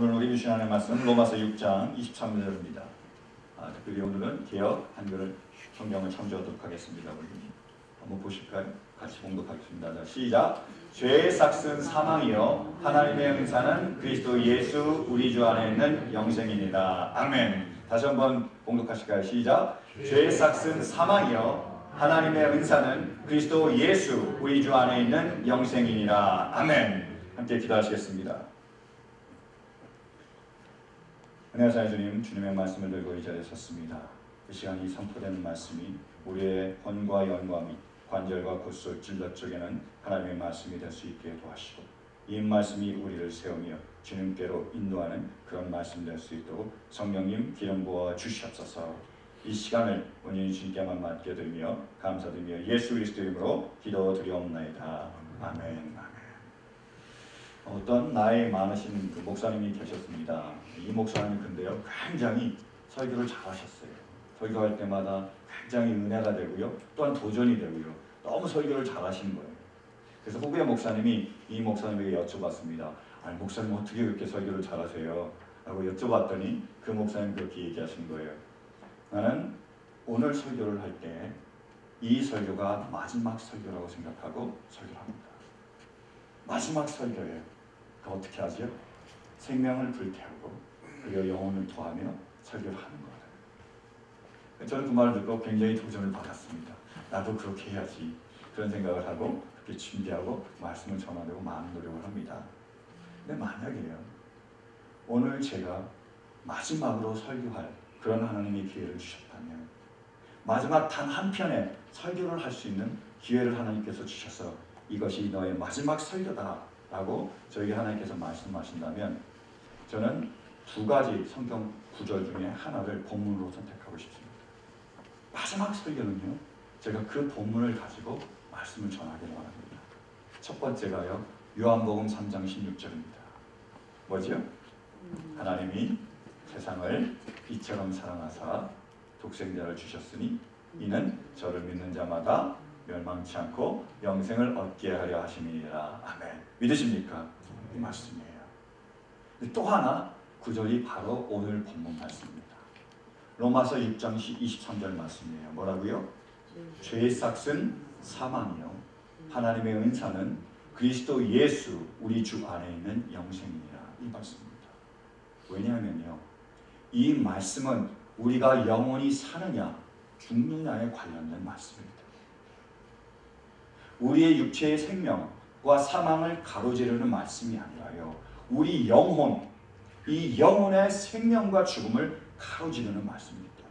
오늘 우리 주시는 말씀은 로마서 6장 23절입니다. 특별히 오늘은 개역 한글 성경을 참조하도록 하겠습니다. 우리 한번 보실까요? 같이 봉독하겠습니다. 자, 시작. 죄의 삭은 사망이요 하나님의 은사는 그리스도 예수 우리 주 안에 있는 영생이니라. 아멘. 다시 한번 봉독하실까요? 시작. 죄의 삭은 사망이요 하나님의 은사는 그리스도 예수 우리 주 안에 있는 영생이니라. 아멘. 함께 기도하시겠습니다. 은혜의 주님, 주님의 말씀을 들고 이 자리에 섰습니다. 이 시간이 선포되는 말씀이 우리의魂과 영과 및 관절과骨속 질럿 쪽에는 하나님의 말씀이 될 수 있게 도와주시고, 이 말씀이 우리를 세우며 주님께로 인도하는 그런 말씀 될 수 있도록 성령님 기름 부어 주시옵소서. 이 시간을 온전히 주님께만 맡겨드리며 감사드리며 예수 그리스도 이름으로 기도드리옵나이다. 아멘. 어떤 나이 많으신 그 목사님이 계셨습니다. 이 목사님 근데요, 굉장히 설교를 잘하셨어요. 설교할 때마다 굉장히 은혜가 되고요, 또한 도전이 되고요. 너무 설교를 잘하시는 거예요. 그래서 후배 목사님이 이 목사님에게 여쭤봤습니다. 아니, 목사님 어떻게 그렇게 설교를 잘하세요? 라고 여쭤봤더니 그 목사님 그렇게 얘기하신 거예요. 나는 오늘 설교를 할 때 이 설교가 마지막 설교라고 생각하고 설교를 합니다. 마지막 설교예요. 그 어떻게 하죠? 생명을 불태우고 그리고 영혼을 토하며 설교를 하는 거예요. 저는 그 말을 듣고 굉장히 도전을 받았습니다. 나도 그렇게 해야지. 그런 생각을 하고 그렇게 준비하고 말씀을 전하려고 많은 노력을 합니다. 근데 만약에요, 오늘 제가 마지막으로 설교할 그런 하나님의 기회를 주셨다면, 마지막 단 한 편의 설교를 할 수 있는 기회를 하나님께서 주셔서 이것이 너의 마지막 설교다 라고 저에게 하나님께서 말씀하신다면, 저는 두 가지 성경 구절 중에 하나를 본문으로 선택하고 싶습니다. 마지막 설교는요, 제가 그 본문을 가지고 말씀을 전하기를 원합니다. 첫 번째가요, 요한복음 3장 16절입니다. 뭐죠? 하나님이 세상을 이처럼 사랑하사 독생자를 주셨으니 이는 저를 믿는 자마다 멸망치 않고 영생을 얻게 하려 하심이니라. 아멘. 믿으십니까? 이 말씀이에요. 또 하나 구절이 바로 오늘 본문 말씀입니다. 로마서 6장 23절 말씀이에요. 뭐라고요? 죄의 삭은 사망이요 하나님의 은사는 그리스도 예수 우리 주 안에 있는 영생이니라. 이 말씀입니다. 왜냐하면요, 이 말씀은 우리가 영원히 사느냐 죽느냐에 관련된 말씀입니다. 우리의 육체의 생명과 사망을 가로지르는 말씀이 아니라요, 우리 영혼, 이 영혼의 생명과 죽음을 가로지르는 말씀입니다.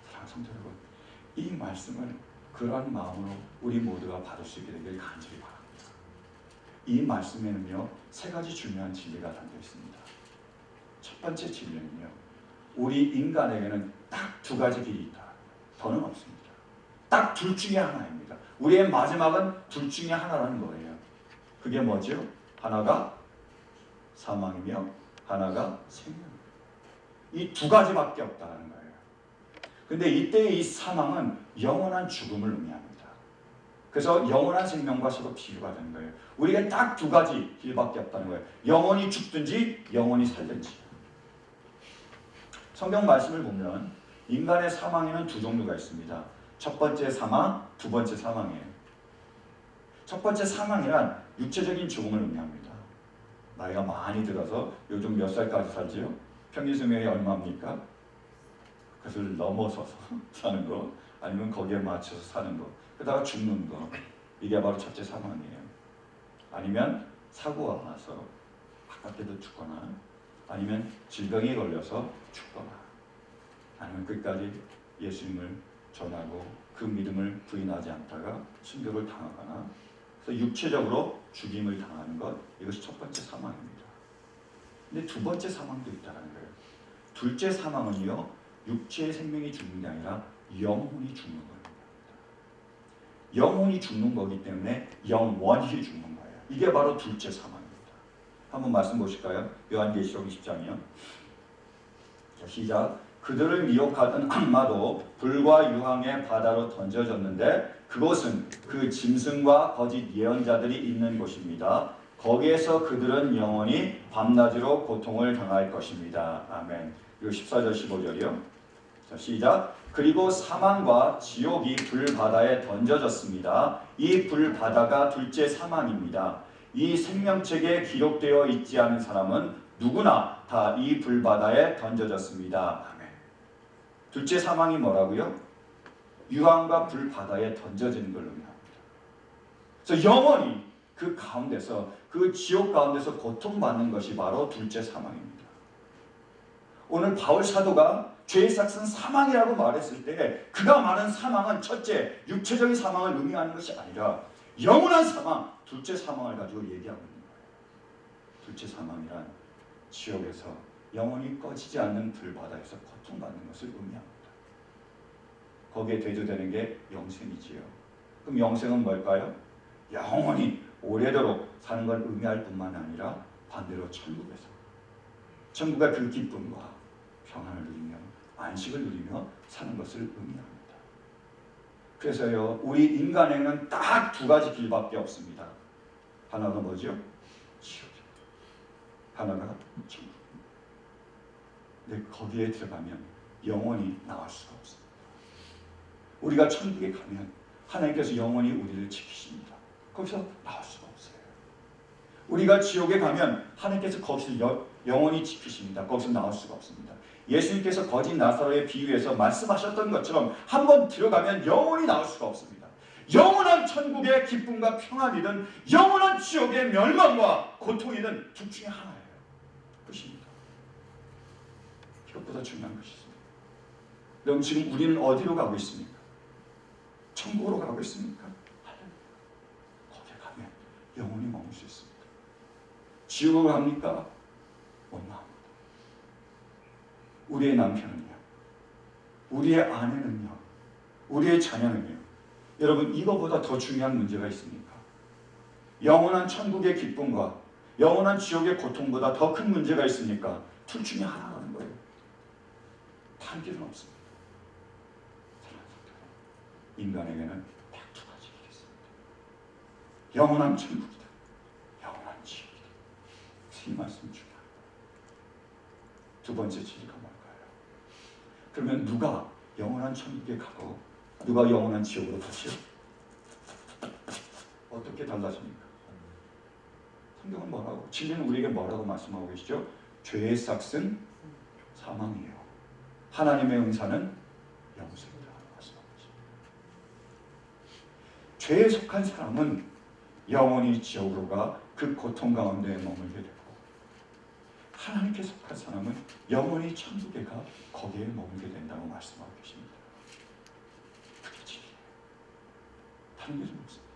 사랑하는 성도 여러분, 이 말씀을 그러한 마음으로 우리 모두가 받을 수 있게 되길 간절히 바랍니다. 이 말씀에는요, 세 가지 중요한 진리가 담겨 있습니다. 첫 번째 진리는요, 우리 인간에게는 딱 두 가지 길이 있다. 더는 없습니다. 딱 둘 중에 하나입니다. 우리의 마지막은 둘 중에 하나라는 거예요. 그게 뭐죠? 하나가 사망이며 하나가 생명. 이 두 가지밖에 없다는 거예요. 근데 이때의 이 사망은 영원한 죽음을 의미합니다. 그래서 영원한 생명과 서로 비교가 되는 거예요. 우리가 딱 두 가지 길밖에 없다는 거예요. 영원히 죽든지 영원히 살든지. 성경 말씀을 보면 인간의 사망에는 두 종류가 있습니다. 첫 번째 사망, 두 번째 사망이에요. 첫 번째 사망이란 육체적인 죽음을 의미합니다. 나이가 많이 들어서 요즘 몇 살까지 살지요? 평균 수명이 얼마입니까? 그것을 넘어서서 사는 거, 아니면 거기에 맞춰서 사는 거, 그러다가 죽는 거, 이게 바로 첫째 사망이에요. 아니면 사고가 나서 가깝게도 죽거나, 아니면 질병에 걸려서 죽거나, 아니면 끝까지 예수님을 전하고 그 믿음을 부인하지 않다가 순교를 당하거나, 그래서 육체적으로 죽임을 당하는 것, 이것이 첫 번째 사망입니다. 근데 두 번째 사망도 있다는 거예요. 둘째 사망은요, 육체의 생명이 죽는 게 아니라 영혼이 죽는 겁니다. 영혼이 죽는 거기 때문에 영원히 죽는 거예요. 이게 바로 둘째 사망입니다. 한번 말씀 보실까요? 요한계시록 20장이요. 자, 시작. 그들을 미혹하던 악마도 불과 유황의 바다로 던져졌는데 그곳은 그 짐승과 거짓 예언자들이 있는 곳입니다. 거기에서 그들은 영원히 밤낮으로 고통을 당할 것입니다. 아멘. 그리고 14절 15절이요. 자, 시작. 그리고 사망과 지옥이 불바다에 던져졌습니다. 이 불바다가 둘째 사망입니다. 이 생명책에 기록되어 있지 않은 사람은 누구나 다 이 불바다에 던져졌습니다. 아멘. 둘째 사망이 뭐라고요? 유황과 불바다에 던져지는 걸 의미합니다. 그래서 영원히 그 가운데서, 그 지옥 가운데서 고통받는 것이 바로 둘째 사망입니다. 오늘 바울 사도가 죄의 삭은 사망이라고 말했을 때 그가 말한 사망은 첫째 육체적인 사망을 의미하는 것이 아니라 영원한 사망, 둘째 사망을 가지고 얘기하고 있는 거예요. 둘째 사망이란 지옥에서 영원히 꺼지지 않는 불바다에서 고통받는 것을 의미합니다. 거기에 대조되는 게 영생이지요. 그럼 영생은 뭘까요? 영원히 오래도록 사는 걸 의미할 뿐만 아니라 반대로 천국의 그 기쁨과 평안을 누리며 안식을 누리며 사는 것을 의미합니다. 그래서요, 우리 인간에는 딱 두 가지 길밖에 없습니다. 하나가 뭐죠? 지옥입니다. 하나가 천국입니다. 근데 거기에 들어가면 영원히 나올 수가 없습니다. 우리가 천국에 가면 하나님께서 영원히 우리를 지키십니다. 거기서 나올 수가 없어요. 우리가 지옥에 가면 하나님께서 거기서 영원히 지키십니다. 거기서 나올 수가 없습니다. 예수님께서 거짓 나사로의 비유에서 말씀하셨던 것처럼 한번 들어가면 영원히 나올 수가 없습니다. 영원한 천국의 기쁨과 평안이든 영원한 지옥의 멸망과 고통이든 둘 중에 하나예요. 끝입니다. 이것보다 중요한 것이 있습니다. 그럼 지금 우리는 어디로 가고 있습니까? 천국으로 가고 있습니까? 거기에 가면 영원히 머물 수 있습니다. 지옥으로 갑니까? 못 나옵니다. 우리의 남편은요, 우리의 아내는요, 우리의 자녀는요. 여러분, 이거보다 더 중요한 문제가 있습니까? 영원한 천국의 기쁨과 영원한 지옥의 고통보다 더 큰 문제가 있습니까? 둘 중에 하나라는 거예요. 다른 길은 없습니다. 인간에게는 딱 두 가지 길이 있습니다. 영원한 천국이다, 영원한 지옥이다. 이 말씀 중요합니다. 두 번째 진리가 뭘까요? 그러면 누가 영원한 천국에 가고 누가 영원한 지옥으로 가시오? 어떻게 달라집니까? 성경은 뭐라고? 진리는 우리에게 뭐라고 말씀하고 계시죠? 죄의 삭은 사망이에요. 하나님의 은사는 영생이라고 말씀하고 계십니다. 죄에 속한 사람은 영원히 지옥으로 가 그 고통 가운데 머물게 되고, 하나님께 속한 사람은 영원히 천국에 가 거기에 머물게 된다고 말씀하고 계십니다. 그게 진리예요. 다른 길은 없습니다.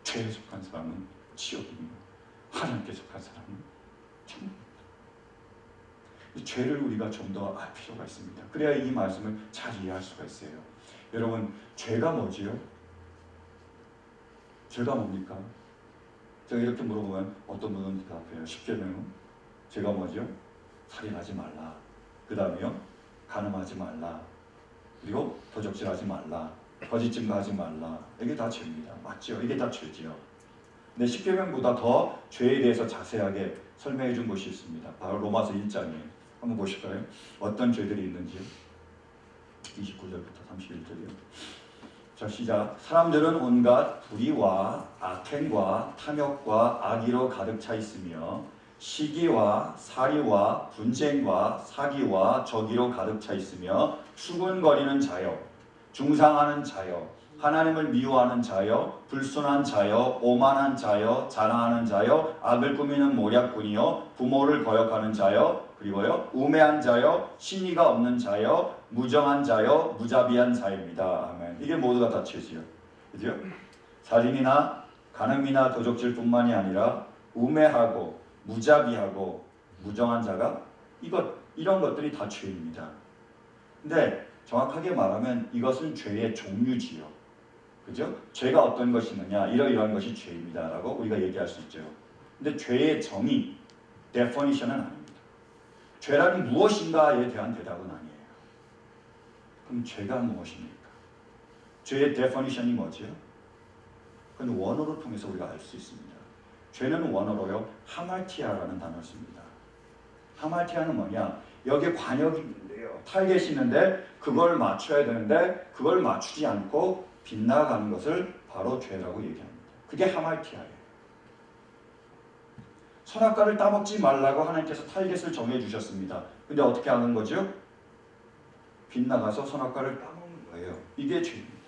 죄에 속한 사람은 지옥이며 하나님께 속한 사람은 천국입니다. 이 죄를 우리가 좀 더 알 필요가 있습니다. 그래야 이 말씀을 잘 이해할 수가 있어요. 여러분, 죄가 뭐지요? 죄가 뭡니까? 제가 이렇게 물어보면 어떤 분은 대답해요. 십계명은 죄가 뭐죠? 살인하지 말라. 그 다음에요, 간음하지 말라. 그리고 도적질하지 말라. 거짓 증거하지 말라. 이게 다 죄입니다. 맞죠? 이게 다 죄지요. 근데 십계명보다 더 죄에 대해서 자세하게 설명해 준 곳이 있습니다. 바로 로마서 1장이에요. 한번 보실까요? 어떤 죄들이 있는지요? 29절부터 31절이요. 자, 시작. 사람들은 온갖 불의와 악행과 탐욕과 악의로 가득 차 있으며 시기와 살이와 분쟁과 사기와 저기로 가득 차 있으며 수군거리는 자여, 중상하는 자여, 하나님을 미워하는 자여, 불순한 자여, 오만한 자여, 자랑하는 자여, 악을 꾸미는 모략꾼이여, 부모를 거역하는 자여, 그리고요, 우매한 자여, 신의가 없는 자여, 무정한 자여, 무자비한 자입니다. 아멘. 이게 모두가 다 죄지요. 그죠? 살인이나 간음이나 도적질뿐만이 아니라 우매하고 무자비하고 무정한 자가 이런 것들이 다 죄입니다. 근데 정확하게 말하면 이것은 죄의 종류지요. 그죠? 죄가 어떤 것이 있느냐, 이러이러한 것이 죄입니다라고 우리가 얘기할 수 있죠. 근데 죄의 정의, definition은 아닙니다. 죄란 무엇인가에 대한 대답은 아니에요. 그럼 죄가 무엇입니까? 죄의 definition이 뭐죠? 그건 원어를 통해서 우리가 알 수 있습니다. 죄는 원어로요 하말티아라는 단어를 씁니다. 하말티아는 뭐냐? 여기에 관역이 있는데요. 타겟이 있는데 그걸 맞춰야 되는데 그걸 맞추지 않고 빗나가는 것을 바로 죄라고 얘기합니다. 그게 하말티아예요. 선악과를 따먹지 말라고 하나님께서 타겟을 정해주셨습니다. 근데 어떻게 하는 거죠? 빗나가서 선악과를 따먹는 거예요. 이게 죄입니다.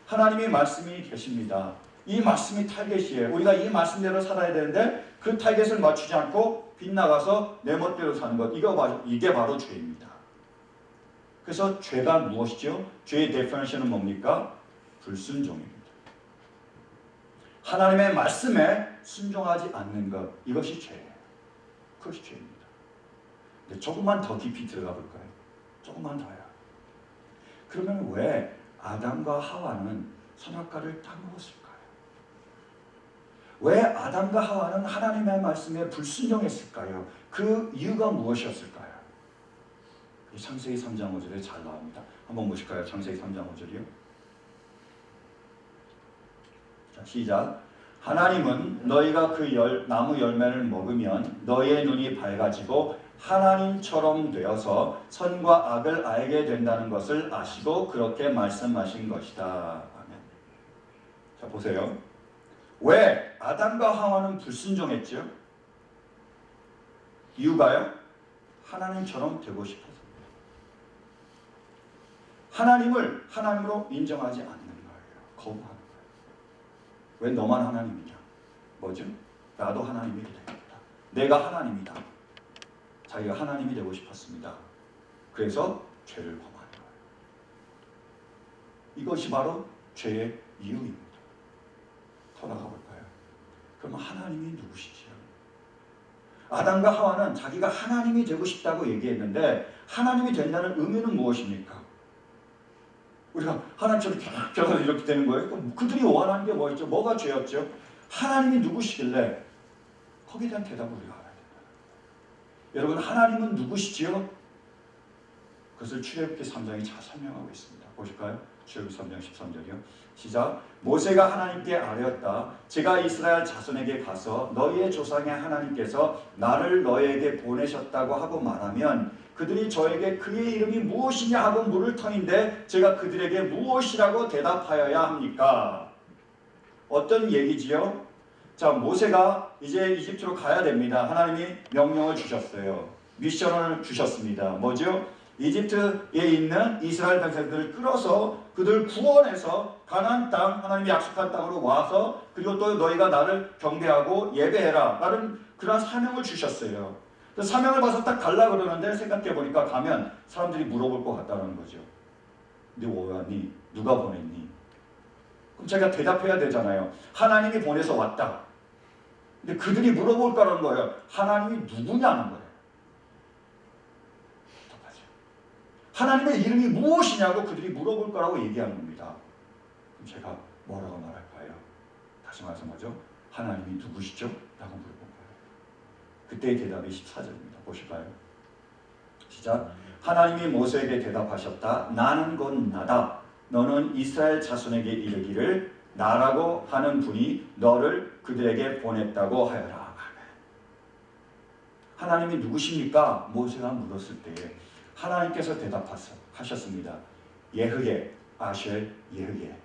하나님의 말씀이 계십니다. 이 말씀이 타겟이에요. 우리가 이 말씀대로 살아야 되는데 그 타겟을 맞추지 않고 빗나가서 내 멋대로 사는 것, 이게 바로 죄입니다. 그래서 죄가 무엇이죠? 죄의 데피니션은 뭡니까? 불순종입니다. 하나님의 말씀에 순종하지 않는 것, 이것이 죄예요. 그것이 죄입니다. 근데 조금만 더 깊이 들어가 볼까요? 조금만 더요. 그러면 왜 아담과 하와는 선악과를 따먹었을까요? 왜 아담과 하와는 하나님의 말씀에 불순종했을까요? 그 이유가 무엇이었을까요? 창세기 3장 5절에 잘 나옵니다. 한번 보실까요? 창세기 3장 5절이요. 자, 시작. 하나님은 너희가 그 나무 열매를 먹으면 너희의 눈이 밝아지고 하나님처럼 되어서 선과 악을 알게 된다는 것을 아시고 그렇게 말씀하신 것이다. 아멘. 자, 보세요. 왜 아담과 하와는 불순종했죠? 이유가요? 하나님처럼 되고 싶어서. 하나님을 하나님으로 인정하지 않는 거예요. 거부하는 거예요. 왜 너만 하나님이냐? 뭐죠? 나도 하나님이 되겠다. 내가 하나님이다. 자기가 하나님이 되고 싶었습니다. 그래서 죄를 범하는 거예요. 이것이 바로 죄의 이유입니다. 더 나가 볼까요? 그럼 하나님이 누구시지요? 아담과 하와는 자기가 하나님이 되고 싶다고 얘기했는데 하나님이 된다는 의미는 무엇입니까? 우리가 하나님처럼 결혼 이렇게 되는 거예요. 그들이 원하는 게 뭐였죠? 뭐가 죄였죠? 하나님이 누구시길래 거기에 대한 대답을 우리가 알아야 된다. 여러분, 하나님은 누구시지요? 그것을 출애굽기 3장이 잘 설명하고 있습니다. 보실까요? 출애굽기 3장 13절이요. 시작. 모세가 하나님께 아뢰었다. 제가 이스라엘 자손에게 가서 너희의 조상의 하나님께서 나를 너희에게 보내셨다고 하고 말하면 그들이 저에게 그의 이름이 무엇이냐 하고 물을 터인데 제가 그들에게 무엇이라고 대답하여야 합니까? 어떤 얘기지요? 자, 모세가 이제 이집트로 가야 됩니다. 하나님이 명령을 주셨어요. 미션을 주셨습니다. 뭐죠? 이집트에 있는 이스라엘 백성들을 끌어서 그들 구원해서 가나안 땅, 하나님이 약속한 땅으로 와서 그리고 또 너희가 나를 경배하고 예배해라 라는 그런 사명을 주셨어요. 사명을 봐서 딱 갈라 그러는데 생각해보니까 가면 사람들이 물어볼 것 같다는 거죠. 네 뭐 왔니? 누가 보냈니? 그럼 제가 대답해야 되잖아요. 하나님이 보내서 왔다. 근데 그들이 물어볼 거라는 거예요. 하나님이 누구냐는 거예요. 어떡하죠? 하나님의 이름이 무엇이냐고 그들이 물어볼 거라고 얘기하는 겁니다. 그럼 제가 뭐라고 말할까요? 다시 말해서 뭐죠? 하나님이 누구시죠? 라고 물어볼 거예요. 그때의 대답이 14절입니다. 보실까요? 시작. 하나님이 모세에게 대답하셨다. 나는 곧 나다. 너는 이스라엘 자손에게 이르기를 나라고 하는 분이 너를 그들에게 보냈다고 하여라. 하나님이 누구십니까? 모세가 물었을 때에 하나님께서 대답하셨습니다. 예흐예, 아쉘 예흐예.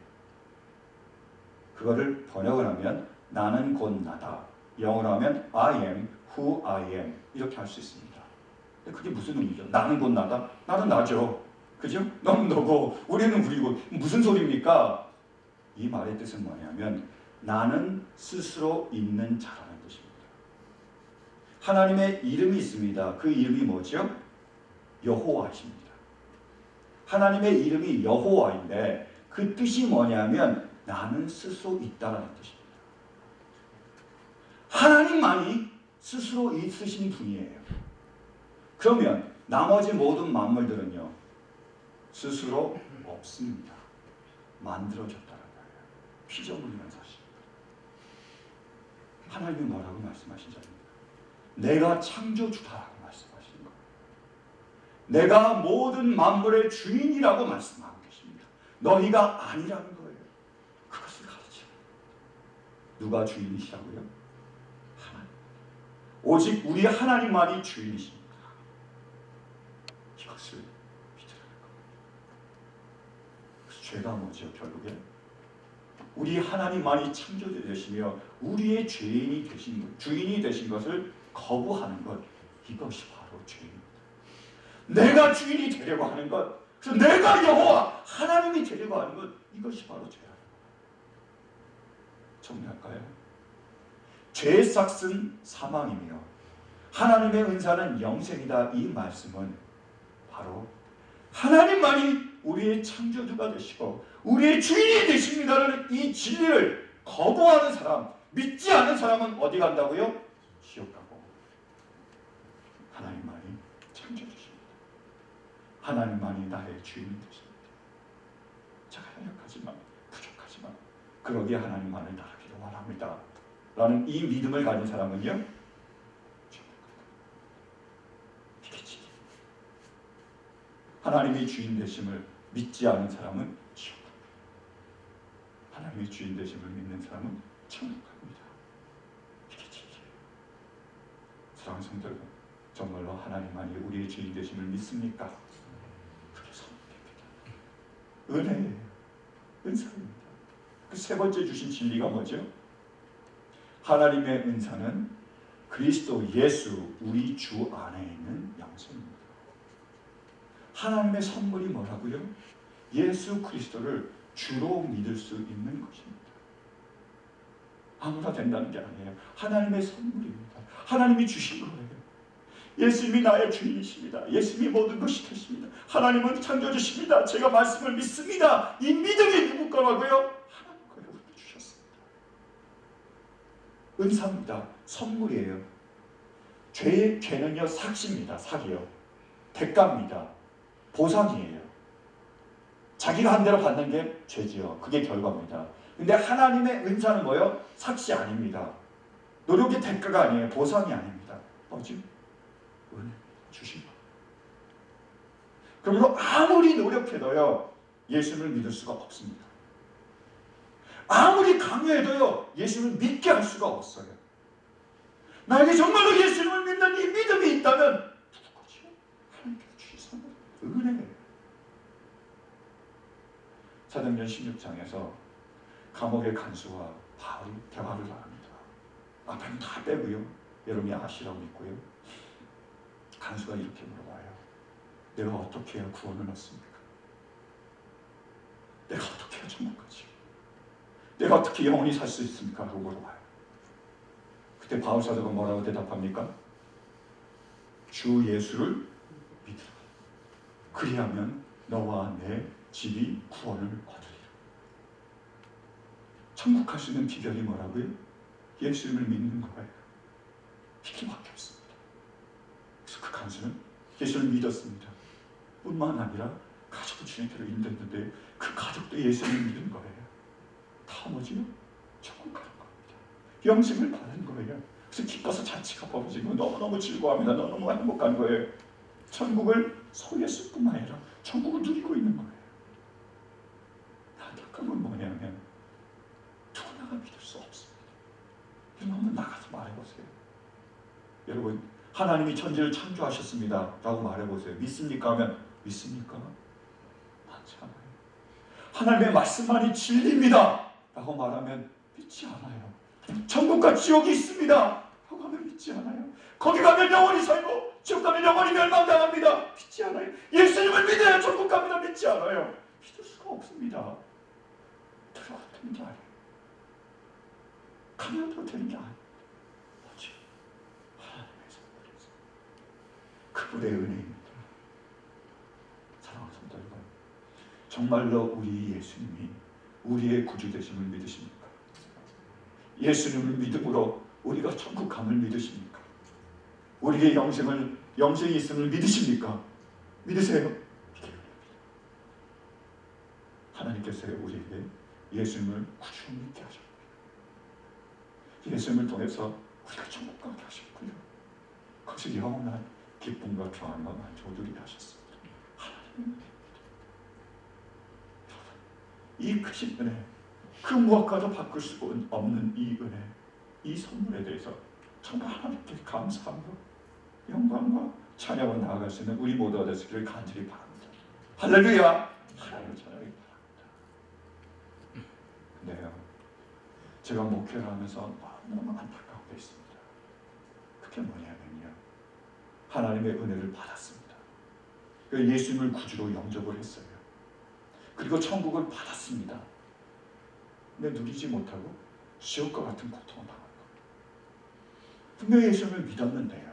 그거를 번역을 하면 나는 곧 나다. 영어로 하면 I am who I am. 이렇게 할 수 있습니다. 근데 그게 무슨 의미죠? 나는 곧 나다? 나는 나죠. 그죠? 너는 너고 우리는 우리고. 무슨 소리입니까? 이 말의 뜻은 뭐냐면 나는 스스로 있는 자라는 뜻입니다. 하나님의 이름이 있습니다. 그 이름이 뭐죠? 여호와이십니다. 하나님의 이름이 여호와인데 그 뜻이 뭐냐면 나는 스스로 있다라는 뜻입니다. 하나님만이 스스로 있으신 분이에요. 그러면 나머지 모든 만물들은요 스스로 없습니다. 만들어졌다는 거예요. 피조물이라는 사실입니다. 하나님이 뭐라고 말씀하신 자입니까? 내가 창조주다라고 말씀하시는 거예요. 내가 모든 만물의 주인이라고 말씀하고 계십니다. 너희가 아니라는 거예요. 그것을 가르쳐요. 누가 주인이시라고요? 하나님. 오직 우리 하나님만이 주인이십니다. 이것을 믿으라는 겁니다. 그래서 죄가 뭐죠? 결국에 우리 하나님만이 창조주되시며 우리의 죄인이 되신 것, 주인이 되신 것을 거부하는 것, 이것이 바로 죄입니다. 내가 주인이 되려고 하는 것, 그래서 내가 여호와 하나님이 되려고 하는 것, 이것이 바로 죄라는 것. 정리할까요? 죄의 삭은 사망이며 하나님의 은사는 영생이다. 이 말씀은 바로 하나님만이 우리의 창조주가 되시고 우리의 주인이 되십니다라는 이 진리를 거부하는 사람, 믿지 않는 사람은 어디 간다고요? 지옥 가고. 하나님만이 창조주십니다. 하나님만이 나의 주인이 되십니다. 제가 연약하지만 부족하지만 그러기에 하나님만을 따르기를 원합니다 라는 이 믿음을 가진 사람은요, 이게 진리입니다. 하나님의 주인 되심을 믿지 않은 사람은 지옥 갑니다. 하나님의 주인 되심을 믿는 사람은 천국 갑니다. 이게 진리예요. 사랑하는 성도 여러분, 정말로 하나님만이 우리의 주인 되심을 믿습니까? 그게 선물입니다. 은혜예요. 은사입니다. 그 세 번째 주신 진리가 뭐죠? 하나님의 은사는 그리스도 예수 우리 주 안에 있는 영생입니다. 하나님의 선물이 뭐라고요? 예수 그리스도를 주로 믿을 수 있는 것입니다. 아무나 된다는 게 아니에요. 하나님의 선물입니다. 하나님이 주신 거예요. 예수님이 나의 주인이십니다. 예수님이 모든 것이 되십니다. 하나님은 창조주십니다. 제가 말씀을 믿습니다. 이 믿음이 누구 거라고요? 하나님 거예요. 우리가 주셨습니다. 은사입니다. 선물이에요. 죄는요 삭시입니다. 삭이요. 대가입니다. 보상이에요. 자기가 한 대로 받는 게 죄지요. 그게 결과입니다. 근데 하나님의 은사는 뭐예요? 삭시 아닙니다. 노력의 대가가 아니에요. 보상이 아닙니다. 뭐지? 은혜 주신 것. 그러므로 아무리 노력해도요 예수를 믿을 수가 없습니다. 아무리 강요해도요 예수를 믿게 할 수가 없어요. 나에게 정말로 예수님을 믿는 이 믿음이 있다면 누구지? 하나님께서 주신 선물, 은혜예요. 사도행전 16장에서 감옥의 간수와 바울이 대화를 나눕니다. 앞에는 다 빼고요. 여러분이 아시라고 믿고요. 간수가 이렇게 물어봐요. 내가 어떻게 해야 구원을 얻습니까? 내가 어떻게 해야 천국 가지? 내가 어떻게 영원히 살 수 있습니까? 라고 물어봐요. 그때 바울 사도가 뭐라고 대답합니까? 주 예수를 믿으라. 그리하면 너와 내 집이 구원을 얻으리라. 천국 갈 수 있는 비결이 뭐라고요? 예수님을 믿는 거예요. 이게밖에 없습니다. 그래서 그 간수는 예수를 믿었습니다. 뿐만 아니라 가족도 주님께로 인도했는데 그 가족도 예수를 믿은 거예요. 다 뭐지요? 천국 가는 겁니다. 영생을 받은 거예요. 그래서 기뻐서 잔치가 벌어지고 너무너무 즐거워합니다. 너무너무 행복한 거예요. 천국을 소유했을 뿐만 아니라 천국을 누리고 있는 거예요. 안타까운 건 뭐냐면 누구나가 믿을 수 없습니다. 여러분 한번 나가서 말해보세요. 여러분 하나님이 천지를 창조하셨습니다 라고 말해보세요. 믿습니까? 하면 믿습니까? 맞지 않아요. 하나님의 말씀만이 진리입니다 라고 말하면 믿지 않아요. 천국과 지옥이 있습니다 라고 하면 믿지 않아요. 거기 가면 영원히 살고 지옥 가면 영원히 멸망당합니다. 믿지 않아요. 예수님을 믿어야 천국 갑니다. 믿지 않아요. 믿을 수가 없습니다. 들어가도 되는 게 아니에요. 가면도 되는 게 아니에요. 뭐지? 하나님의 선물이죠. 그분의 은혜입니다. 사랑하는 성도 여러분, 정말로 우리 예수님이 우리의 구주 되심을 믿으십니까? 예수님을 믿음으로 우리가 천국 감을 믿으십니까? 우리의 영생이 있음을 믿으십니까? 믿으세요? 이게 은혜입니다. 하나님께서 우리에게 예수님을 구주 믿게 하셨습니다. 예수님을 통해서 우리가 천국 가게 하셨고요. 거기서 영원한 기쁨과 평안과 만족을 누리게 하셨습니다. 하나님의 은혜입니다. 이 크신 은혜 그 무엇과도 바꿀 수 없는 이 은혜, 이 선물에 대해서 정말 하나님께 감사함과 영광과 찬양으로 나아갈 수 있는 우리 모두가 되시기를 간절히 바랍니다. 할렐루야! 하나님을 찬양하기 바랍니다. 근데요, 제가 목회를 하면서 너무 안타까운 게 있습니다. 그게 뭐냐면요, 하나님의 은혜를 받았습니다. 예수님을 구주로 영접을 했어요. 그리고 천국을 받았습니다. 근데 누리지 못하고 지옥과 같은 고통을 당한 거예요. 분명히 예수님을 믿었는데요,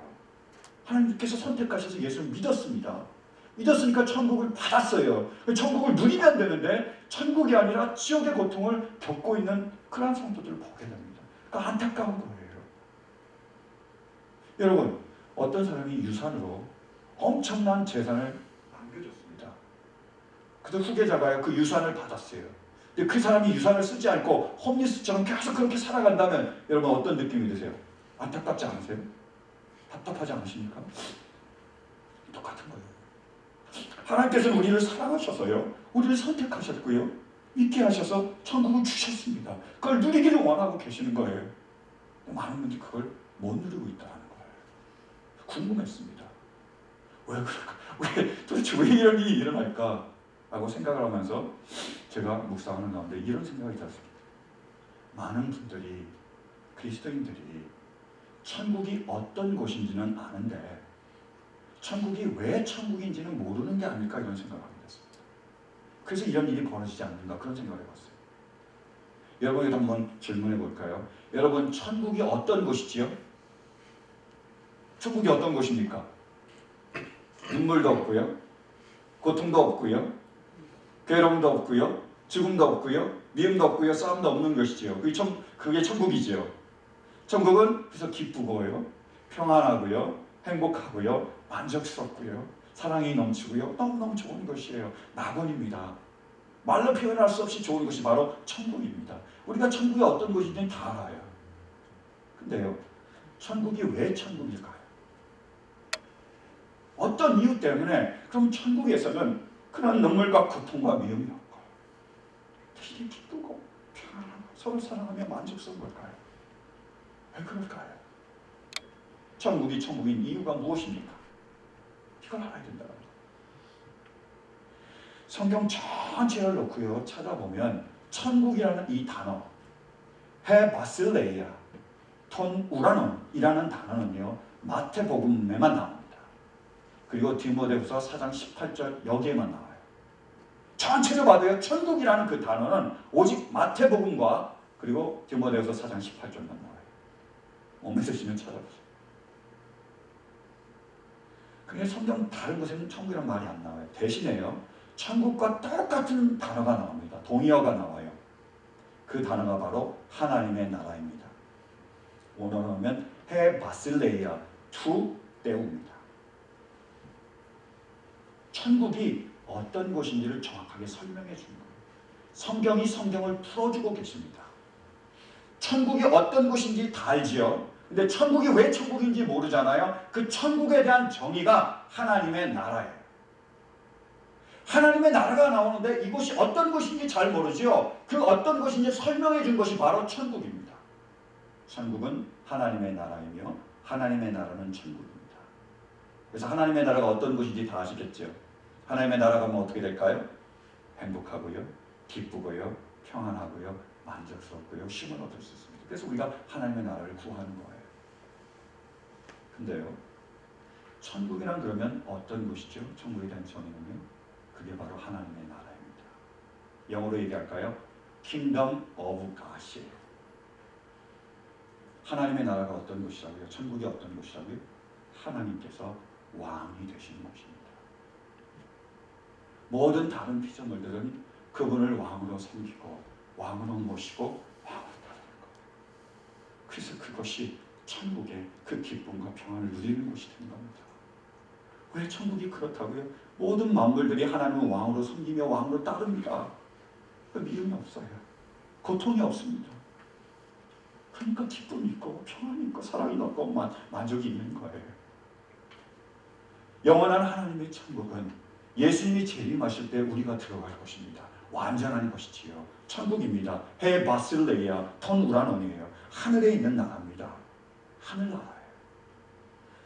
하나님께서 선택하셔서 예수님을 믿었습니다. 믿었으니까 천국을 받았어요. 천국을 누리면 되는데 천국이 아니라 지옥의 고통을 겪고 있는 그러한 성도들을 보게 됩니다. 그러니까 안타까운 거예요. 여러분, 어떤 사람이 유산으로 엄청난 재산을 남겨줬습니다. 그래서 후계자가 그 유산을 받았어요. 근데 그 사람이 유산을 쓰지 않고 홈리스처럼 계속 그렇게 살아간다면 여러분 어떤 느낌이 드세요? 안타깝지 않으세요? 답답하지 않으십니까? 똑같은 거예요. 하나님께서는 우리를 사랑하셔서요, 우리를 선택하셨고요, 믿게 하셔서 천국을 주셨습니다. 그걸 누리기를 원하고 계시는 거예요. 많은 분들이 그걸 못 누리고 있다는 거예요. 궁금했습니다. 왜 그럴까? 도대체 왜 이런 일이 일어날까? 라고 생각을 하면서 제가 묵상하는 가운데 이런 생각이 들었습니다. 많은 분들이, 그리스도인들이 천국이 어떤 곳인지는 아는데 천국이 왜 천국인지는 모르는 게 아닐까, 이런 생각을 하게 됐습니다. 그래서 이런 일이 벌어지지 않는가, 그런 생각을 해봤어요. 여러분에게 한번 질문해 볼까요? 여러분, 천국이 어떤 곳이지요? 천국이 어떤 곳입니까? 눈물도 없고요, 고통도 없고요, 괴로움도 없고요, 죽음도 없고요, 미움도 없고요, 싸움도 없는 것이지요. 그게 천국이지요. 천국은 그래서 기쁘고요, 평안하고요, 행복하고요, 만족스럽고요, 사랑이 넘치고요, 너무너무 좋은 것이에요. 낙원입니다. 말로 표현할 수 없이 좋은 것이 바로 천국입니다. 우리가 천국이 어떤 곳인지 다 알아요. 근데요, 천국이 왜 천국일까요? 어떤 이유 때문에 그럼 천국에서는 그런 눈물과 고통과 미움이 없고 되게 기쁘고 평안하고 서로 사랑하며 만족스러운 걸까요? 왜 그럴까요? 천국이 천국인 이유가 무엇입니까? 이걸 알아야 된다는 거예요. 성경 전체를 놓고요 찾아보면 천국이라는 이 단어, 헤바실레이아 톤 우라논이라는 단어는요 마태복음에만 나옵니다. 그리고 디모데후서 4장 18절 여기에만 나와요. 전체를 봐도요, 천국이라는 그 단어는 오직 마태복음과 그리고 디모데후서 4장 18절만 나와요. 오메시시면 찾아보세요. 그게 성경 다른 곳에는 천국이라는 말이 안 나와요. 대신에요, 천국과 똑같은 단어가 나옵니다. 동의어가 나와요. 그 단어가 바로 하나님의 나라입니다. 원어로 하면 헤바실레이아 투 데우입니다. 천국이 어떤 곳인지를 정확하게 설명해 주는 거예요. 성경이 성경을 풀어주고 계십니다. 천국이 어떤 곳인지 다 알지요. 근데 천국이 왜 천국인지 모르잖아요. 그 천국에 대한 정의가 하나님의 나라예요. 하나님의 나라가 나오는데 이곳이 어떤 곳인지 잘 모르지요. 그 어떤 곳인지 설명해 준 것이 바로 천국입니다. 천국은 하나님의 나라이며 하나님의 나라는 천국입니다. 그래서 하나님의 나라가 어떤 곳인지 다 아시겠죠. 하나님의 나라가 뭐 어떻게 될까요? 행복하고요, 기쁘고요, 평안하고요, 만족스럽고요, 쉼을 얻을 수 있습니다. 그래서 우리가 하나님의 나라를 구하는 거예요. 근데요, 천국이란 그러면 어떤 곳이죠? 천국에 대한 정의는요, 그게 바로 하나님의 나라입니다. 영어로 얘기할까요? Kingdom of God이에요. 하나님의 나라가 어떤 곳이라고요? 천국이 어떤 곳이라고요? 하나님께서 왕이 되시는 곳입니다. 모든 다른 피조물들은 그분을 왕으로 섬기고 왕으로 모시고 왕으로 따르는 거예요. 그래서 그것이 천국의 그 기쁨과 평안을 누리는 곳이 되는 겁니다. 왜 천국이 그렇다고요? 모든 만물들이 하나님을 왕으로 섬기며 왕으로 따릅니다. 미움이 없어요. 고통이 없습니다. 그러니까 기쁨이 있고 평안이 있고 사랑이 있고 만족이 있는 거예요. 영원한 하나님의 천국은 예수님이 재림하실 때 우리가 들어갈 것입니다. 완전한 것이지요. 천국입니다. 해 바실레이아 턴 우라논이에요. 하늘에 있는 나라입니다. 하늘나라예요.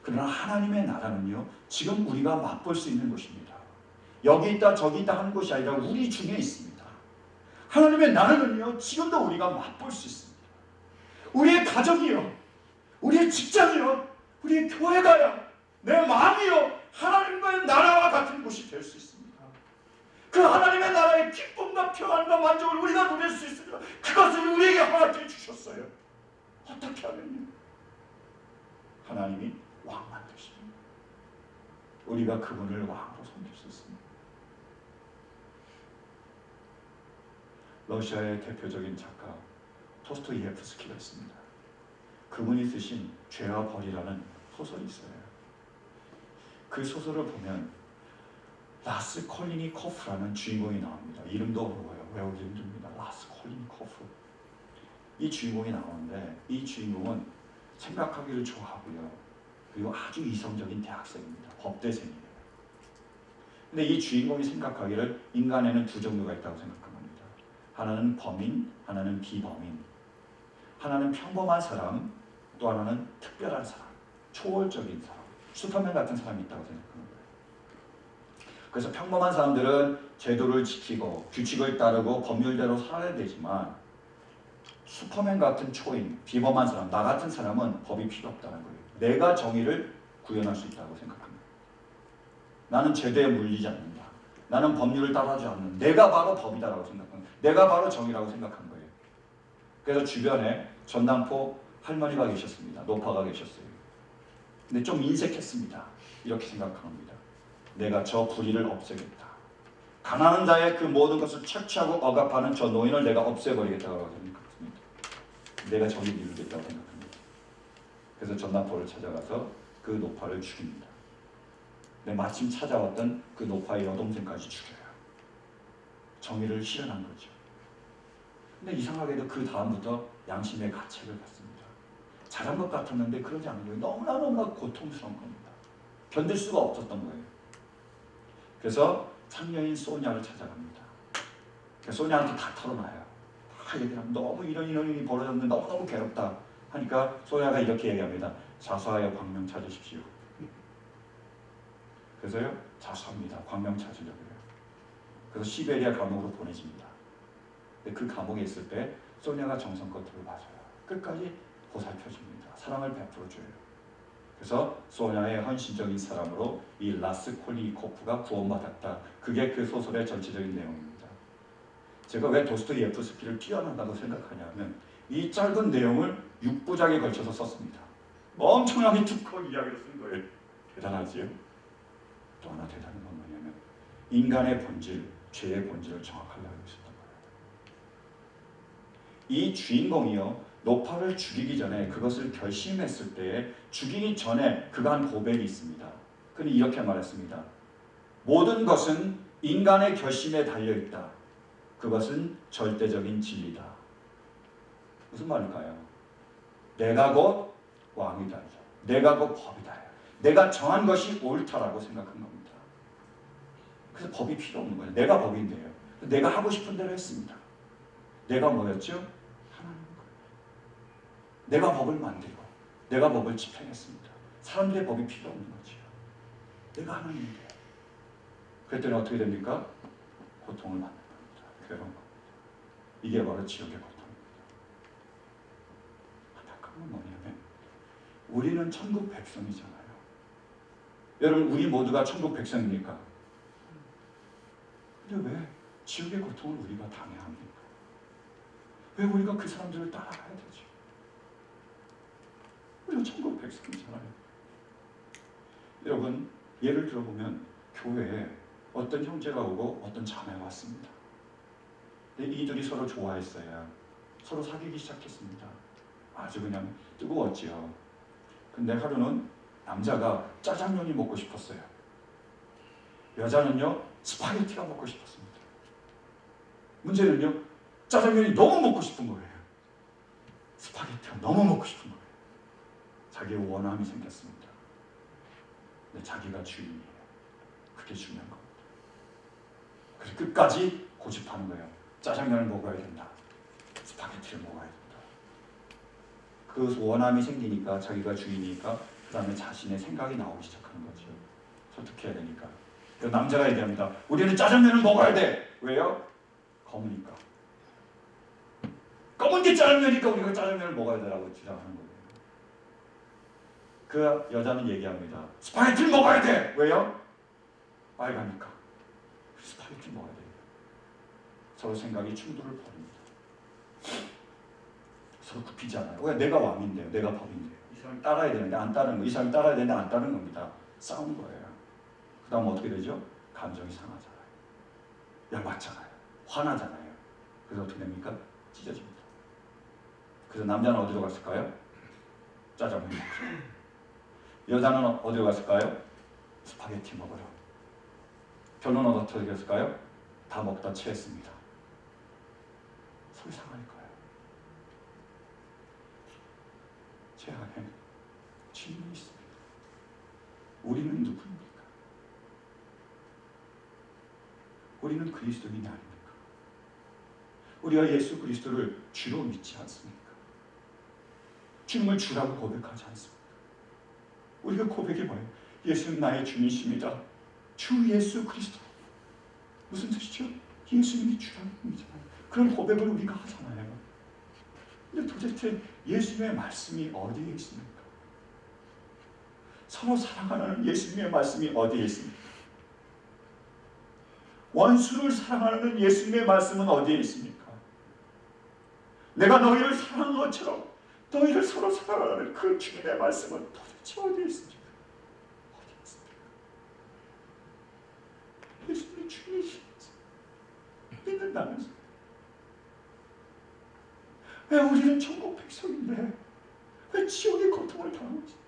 그러나 하나님의 나라는요, 지금 우리가 맛볼 수 있는 곳입니다. 여기 있다 저기 있다 하는 곳이 아니라 우리 중에 있습니다. 하나님의 나라는요, 지금도 우리가 맛볼 수 있습니다. 우리의 가정이요, 우리의 직장이요, 우리의 교회가요, 내 마음이요, 하나님의 나라와 같은 곳이 될 수 있습니다. 그 하나님의 나라의 기쁨과 평안과 만족을 우리가 누릴 수 있습니다. 그것을 우리에게 허락해 주셨어요. 어떻게 하면요? 하나님이 왕 만드십니다. 우리가 그분을 왕으로 섬길 수 있습니다. 러시아의 대표적인 작가 토스토이에프스키가 있습니다. 그분이 쓰신 죄와 벌이라는 소설이 있어요. 그 소설을 보면 라스콜리니코프라는 주인공이 나옵니다. 이름도 어려워요. 외우기 힘듭니다. 라스콜리니코프. 이 주인공이 나오는데 이 주인공은 생각하기를 좋아하고요. 그리고 아주 이성적인 대학생입니다. 법대생이에요. 근데 이 주인공이 생각하기를 인간에는 두 종류가 있다고 생각합니다. 하나는 범인, 하나는 비범인. 하나는 평범한 사람, 또 하나는 특별한 사람, 초월적인 사람, 슈퍼맨 같은 사람이 있다고 생각합니다. 그래서 평범한 사람들은 제도를 지키고 규칙을 따르고 법률대로 살아야 되지만 슈퍼맨 같은 초인, 비범한 사람, 나 같은 사람은 법이 필요 없다는 거예요. 내가 정의를 구현할 수 있다고 생각합니다. 나는 제도에 물리지 않는다. 나는 법률을 따라하지 않는, 내가 바로 법이다라고 생각합니다. 내가 바로 정의라고 생각한 거예요. 그래서 주변에 전당포 할머니가 계셨습니다. 노파가 계셨어요. 근데 좀 인색했습니다. 이렇게 생각합니다. 내가 저 불의를 없애겠다. 가난한 자의 그 모든 것을 착취하고 억압하는 저 노인을 내가 없애버리겠다고 생각했습니다. 내가 정의를 이루겠다고 생각합니다. 그래서 전당포를 찾아가서 그 노파를 죽입니다. 근데 마침 찾아왔던 그 노파의 여동생까지 죽여요. 정의를 실현한 거죠. 근데 이상하게도 그 다음부터 양심의 가책을 받습니다. 잘한 것 같았는데 그러지 않은 거예요. 너무나 고통스러운 겁니다. 견딜 수가 없었던 거예요. 그래서 창녀인 소냐를 찾아갑니다. 소냐한테 다 털어놔요. 다 얘기하면 너무 이런 일이 벌어졌는데 너무너무 괴롭다 하니까 소냐가 이렇게 얘기합니다. 자수하여 광명 찾으십시오. 그래서요, 자수합니다. 광명 찾으려고요. 그래서 시베리아 감옥으로 보내집니다. 근데 그 감옥에 있을 때 소냐가 정성껏 돌봐줘요. 끝까지 보살펴줍니다. 사랑을 베풀어줘요. 그래서 소냐의 헌신적인 사람으로 이 라스콜리니코프가 구원받았다. 그게 그 소설의 전체적인 내용입니다. 제가 왜 도스토이에프스키를 뛰어나다고 생각하냐면 이 짧은 내용을 6부작에 걸쳐서 썼습니다. 엄청나게 두꺼운 이야기를 쓴 거예요. 대단하지요? 또 하나 대단한 건 뭐냐면 인간의 본질, 죄의 본질을 정확하게 알고 있었던 거예요. 이 주인공이요, 노파를 죽이기 전에 그것을 결심했을 때 죽이기 전에 그가 한 고백이 있습니다. 그는 이렇게 말했습니다. 모든 것은 인간의 결심에 달려있다. 그것은 절대적인 진리다. 무슨 말일까요? 내가 곧 왕이다. 내가 곧 법이다. 내가 정한 것이 옳다라고 생각한 겁니다. 그래서 법이 필요 없는 거예요. 내가 법인데요. 내가 하고 싶은 대로 했습니다. 내가 뭐였죠? 하나님 거예요. 내가 법을 만들고 내가 법을 집행했습니다. 사람들의 법이 필요 없는 거죠. 내가 하나님인데요. 그랬더니 어떻게 됩니까? 고통을 받는 겁니다. 괴로운 겁니다. 이게 바로 지옥의 고통입니다. 안타까운 건 뭐냐면 우리는 천국 백성이잖아요. 여러분, 우리 모두가 천국 백성입니까? 근데 왜 지옥의 고통을 우리가 당해야 합니까? 왜 우리가 그 사람들을 따라가야 되죠? 우리가 천국 백성이잖아요. 여러분, 예를 들어보면 교회에 어떤 형제가 오고 어떤 자매가 왔습니다. 근데 이들이 서로 좋아했어요. 서로 사귀기 시작했습니다. 아주 그냥 뜨거웠지요. 근데 하루는 남자가 짜장면이 먹고 싶었어요. 여자는요, 스파게티가 먹고 싶었습니다. 문제는요, 짜장면이 너무 먹고 싶은 거예요. 스파게티가 너무 먹고 싶은 거예요. 자기의 원함이 생겼습니다. 근데 자기가 주인이에요. 그게 중요한 겁니다. 그래서 끝까지 고집하는 거예요. 짜장면을 먹어야 된다. 스파게티를 먹어야 된다. 그 원함이 생기니까 자기가 주인이니까 그 다음에 자신의 생각이 나오기 시작하는 거죠. 설득해야 되니까. 그 남자가 얘기합니다. 우리는 짜장면을 먹어야 돼. 왜요? 검으니까. 검은 게 짜장면이니까 우리가 짜장면을 먹어야 되라고 주장하는 거예요. 그 여자는 얘기합니다. 스파게티를 먹어야 돼. 왜요? 빨가니까. 스파게티 먹어야 돼. 서로 생각이 충돌을 벌입니다. 서로 굽히지 않아요. 왜? 내가 왕인데요. 내가 법인데요. 이 사람이 따라야 되는데 안 따르는 거. 이 사람이 따라야 되는데 안 따르는 겁니다. 싸우는 거예요. 그 다음 어떻게 되죠? 감정이 상하잖아요. 열받잖아요. 화나잖아요. 그래서 어떻게 됩니까? 찢어집니다. 그래서 남자는 어디로 갔을까요? 짜장면 먹으러. 여자는 어디로 갔을까요? 스파게티 먹으러. 결론은 어떻게 됐을까요? 다 먹다 체했습니다. 속이 상할 거예요. 제 안에 질문이 있습니다. 우리는 누구입니까? 우리는 그리스도인이 아닙니까? 우리가 예수 그리스도를 주로 믿지 않습니까? 주님을 주라고 고백하지 않습니까? 우리가 고백이 뭐예요? 예수는 나의 주님이십니다. 주 예수 그리스도. 무슨 뜻이죠? 예수님이 주라는 의미잖아요. 그런 고백을 우리가 하잖아요. 근데 도대체 예수님의 말씀이 어디에 있습니까? 서로 사랑하는 예수님의 말씀이 어디에 있습니까? 원수를 사랑하는 예수님의 말씀은 어디에 있습니까? 내가 너희를 사랑한 것처럼 너희를 서로 사랑하는 그 주님의 말씀은 도대체 어디에 있습니까? 어디에 있습니까? 예수님이 주님이시면서 믿는다면서 왜 우리는 천국 백성인데 왜 지옥의 고통을 당하고 있습니까?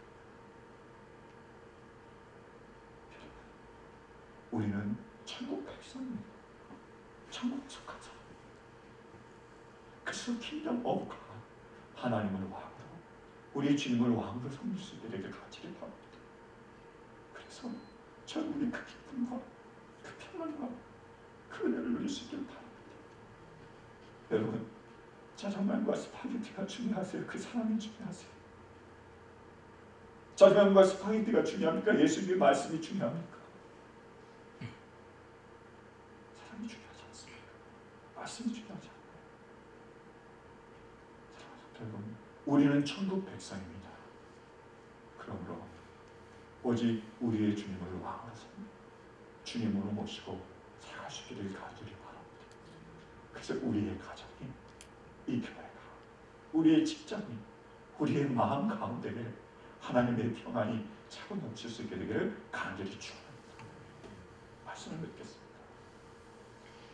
우리는 천국 백성입니다. 천국에 속한 사람. 그래서 킹덤 오브 갓, 하나님을 왕으로, 우리 주님을 왕으로 섬길 수 있게 되길 가치를 바랍니다. 그래서 저는 그 기쁨과 그 평안과 그 은혜를 누릴 수 있기를 바랍니다. 여러분, 짜장면과 스파게티가 중요하세요? 그 사람이 중요하세요? 짜장면과 스파게티가 중요합니까? 예수님의 말씀이 중요합니까? 사람이 중요하지 않습니까? 말씀이 중요하지 않아요. 사랑하는 여러분, 우리는 천국 백성입니다. 그러므로 오직 우리의 주님을 왕으로 삼는 주님으로 모시고 살아갈 수 있기를 간절히 바랍니다. 그래서 우리의 가정이, 이 교회가, 우리의 직장이, 우리의 마음 가운데에 하나님의 평안이 차고 넘칠 수 있게 되기를 간절히 축원합니다. 말씀을 맺겠습니다.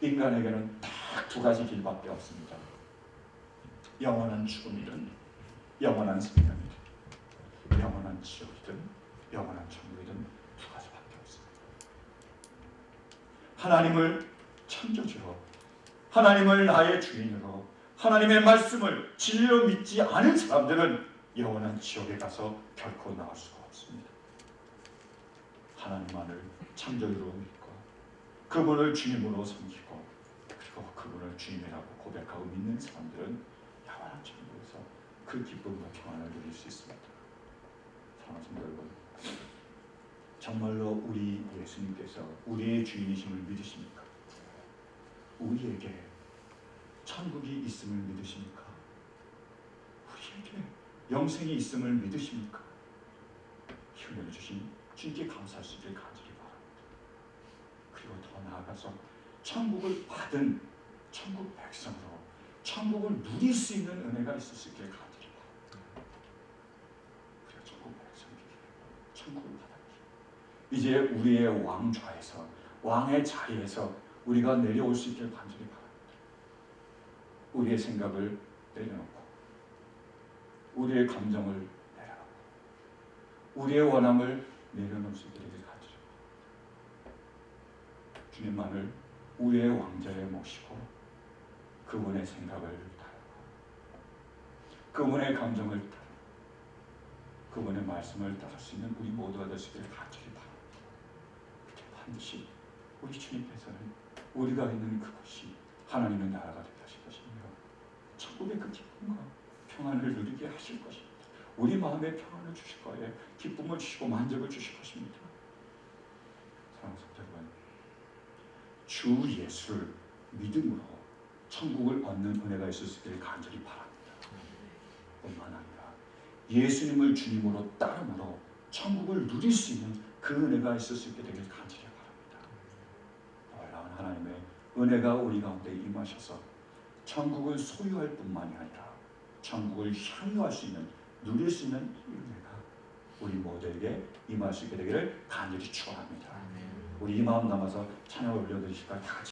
인간에게는 딱 두 가지 길밖에 없습니다. 영원한 죽음이든 영원한 생명이든, 영원한 지옥이든 영원한 천국이든 두 가지밖에 없습니다. 하나님을 창조주로, 하나님을 나의 주인으로, 하나님의 말씀을 진리로 믿지 않은 사람들은 영원한 지옥에 가서 결코 나올 수가 없습니다. 하나님만을 창조주로 믿고 그분을 주님으로 섬기고 그리고 그분을 주님이라고 고백하고 믿는 사람들은 영원한 천국에서 그 기쁨과 평안을 누릴 수 있습니다. 사랑하는 성도 여러분, 정말로 우리 예수님께서 우리의 주인이심을 믿으십니까? 우리에게 천국이 있음을 믿으십니까? 우리에게 영생이 있음을 믿으십니까? 힘을 주신 주님께 감사할 수 있기를 간절히 바랍니다. 그리고 더 나아가서 천국을 받은 천국 백성으로 천국을 누릴 수 있는 은혜가 있을 수 있기를 간절히 바랍니다. 우리가 천국 백성이기에 천국을 받았기에 이제 우리의 왕좌에서, 왕의 자리에서 우리가 내려올 수 있기를 간절히 바랍니다. 우리의 생각을 내려놓고 우리의 감정을 내려놓고 우리의 원함을 내려놓을 수 있게 되길 간절히 바랍니다. 주님만을 우리의 왕자에 모시고 그분의 생각을 따르고 그분의 감정을 따르고 그분의 말씀을 따를 수 있는 우리 모두가 될 수 있기를 간절히 바랍니다. 그때 반드시 우리 주님께서는 우리가 있는 그곳이 하나님의 나라가 되게 하실 것입니다. 천국의 그 기쁨과 평안을 누리게 하실 것입니다. 우리 마음에 평안을 주실 거예요. 기쁨을 주시고 만족을 주실 것입니다. 사랑하는 성도 여러분, 주 예수를 믿음으로 천국을 얻는 은혜가 있을 수 있기를 간절히 바랍니다. 뿐만 아니라 예수님을 주님으로 따름으로 천국을 누릴 수 있는 그 은혜가 있을 수 있게 되길 간절히 바랍니다. 놀라운 하나님의 은혜가 우리 가운데 임하셔서 천국을 소유할 뿐만이 아니라 천국을 향유할 수 있는, 누릴 수 있는 이 은혜가 우리 모두에게 임할 수 있게 되기를 간절히 축원합니다. 우리 이 마음 담아서 찬양을 올려드리실까요? 다 같이